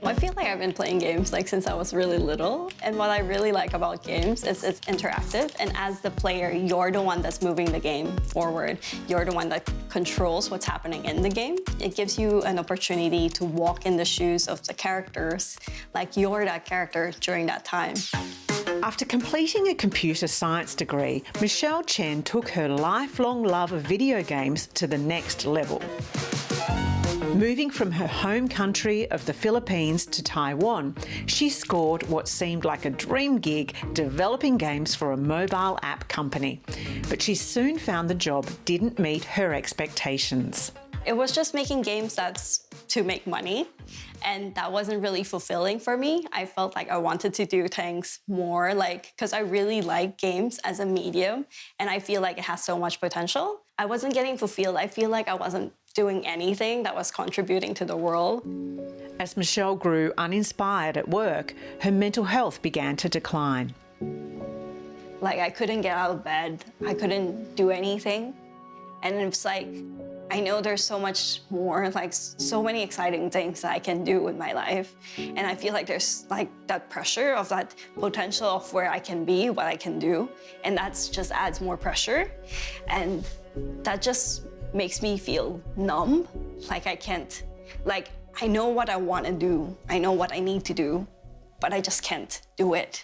I feel like I've been playing games since I was really little, and what I really like about games is it's interactive, and as the player, you're the one that's moving the game forward. You're the one that controls what's happening in the game. It gives you an opportunity to walk in the shoes of the characters, like you're that character during that time. After completing a computer science degree, Michelle Chen took her lifelong love of video games to the next level. Moving from her home country of the Philippines to Taiwan, she scored what seemed like a dream gig developing games for a mobile app company. But she soon found the job didn't meet her expectations. It was just making games that's to make money, and that wasn't really fulfilling for me. I felt like I wanted to do things more, because I really like games as a medium, and I feel like it has so much potential. I wasn't getting fulfilled. I feel like I wasn't doing anything that was contributing to the world. As Michelle grew uninspired at work, her mental health began to decline. I couldn't get out of bed. I couldn't do anything. And it's I know there's so much more, so many exciting things that I can do with my life. And I feel like there's that pressure of that potential of where I can be, what I can do. And that's just adds more pressure. And that just makes me feel numb. I can't, I know what I want to do. I know what I need to do, but I just can't do it.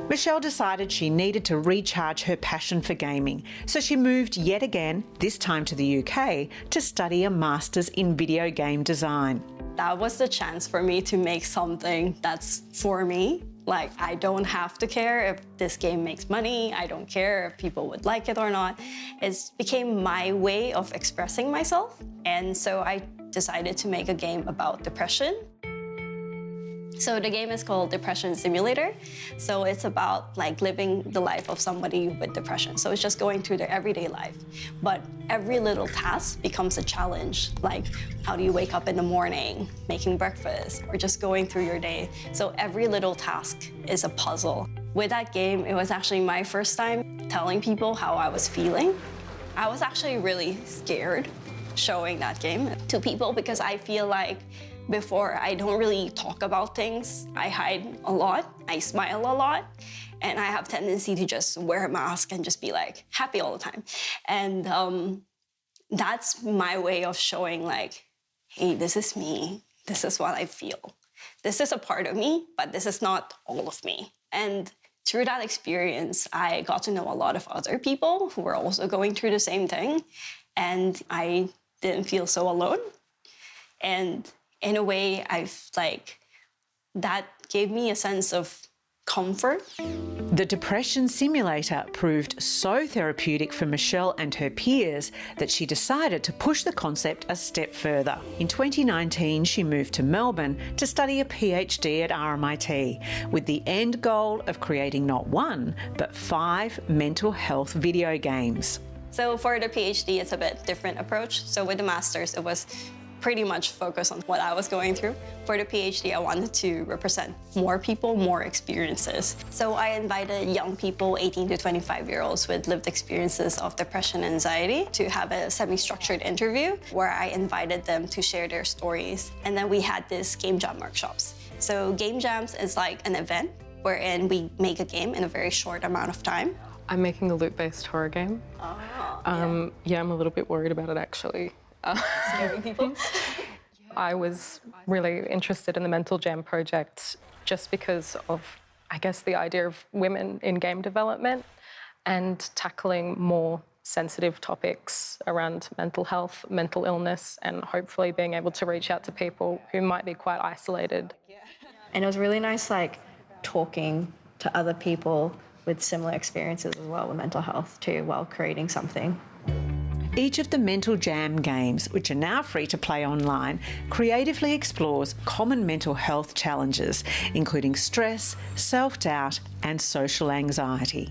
Michelle decided she needed to recharge her passion for gaming, so she moved yet again, this time to the UK, to study a master's in video game design. That was the chance for me to make something that's for me. I don't have to care if this game makes money. I don't care if people would like it or not. It became my way of expressing myself. And so I decided to make a game about depression. So the game is called Depression Simulator. So it's about living the life of somebody with depression. So it's just going through their everyday life. But every little task becomes a challenge. How do you wake up in the morning, making breakfast, or just going through your day. So every little task is a puzzle. With that game, it was actually my first time telling people how I was feeling. I was actually really scared showing that game to people because I feel like before, I don't really talk about things. I hide a lot, I smile a lot, and I have tendency to just wear a mask and just be happy all the time. And that's my way of showing hey, this is me, this is what I feel. This is a part of me, but this is not all of me. And through that experience, I got to know a lot of other people who were also going through the same thing, and I didn't feel so alone. And in a way, that gave me a sense of comfort. The Depression Simulator proved so therapeutic for Michelle and her peers that she decided to push the concept a step further. In 2019, she moved to Melbourne to study a PhD at RMIT, with the end goal of creating not one, but 5 mental health video games. So for the PhD, it's a bit different approach. So with the master's, it was pretty much focused on what I was going through. For the PhD, I wanted to represent more people, more experiences. So I invited young people, 18 to 25-year-olds with lived experiences of depression and anxiety, to have a semi-structured interview where I invited them to share their stories. And then we had this game jam workshops. So game jams is an event wherein we make a game in a very short amount of time. I'm making a loop-based horror game. Oh, yeah, I'm a little bit worried about it, actually. Scaring people? I was really interested in the Mental Jam project just because of, I guess, the idea of women in game development and tackling more sensitive topics around mental health, mental illness, and hopefully being able to reach out to people who might be quite isolated. And it was really nice, talking to other people with similar experiences as well with mental health too, while creating something. Each of the Mental Jam games, which are now free to play online, creatively explores common mental health challenges, including stress, self-doubt, and social anxiety.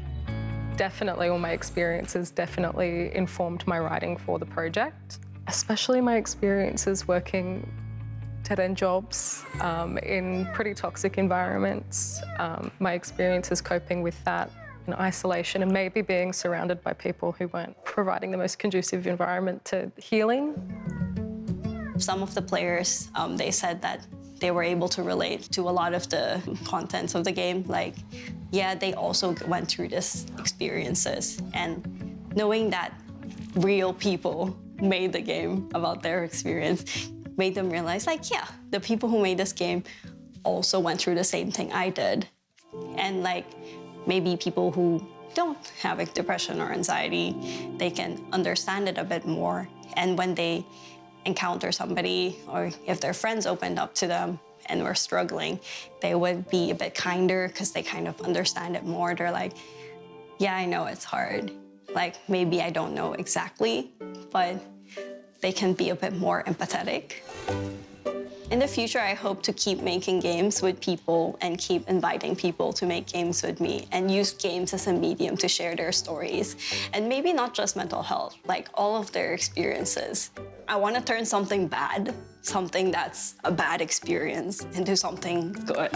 Definitely, all my experiences definitely informed my writing for the project, especially my experiences working dead-end jobs in pretty toxic environments, my experiences coping with that in isolation and maybe being surrounded by people who weren't providing the most conducive environment to healing. Some of the players, they said that they were able to relate to a lot of the contents of the game. Like, yeah, they also went through this experiences, and knowing that real people made the game about their experience made them realize, like, yeah, the people who made this game also went through the same thing I did. And like, maybe people who don't have a depression or anxiety, they can understand it a bit more. And when they encounter somebody, or if their friends opened up to them and were struggling, they would be a bit kinder because they kind of understand it more. They're like, yeah, I know it's hard. Like, maybe I don't know exactly, but they can be a bit more empathetic. In the future, I hope to keep making games with people and keep inviting people to make games with me and use games as a medium to share their stories. And maybe not just mental health, like all of their experiences. I want to turn something bad, something that's a bad experience, into something good.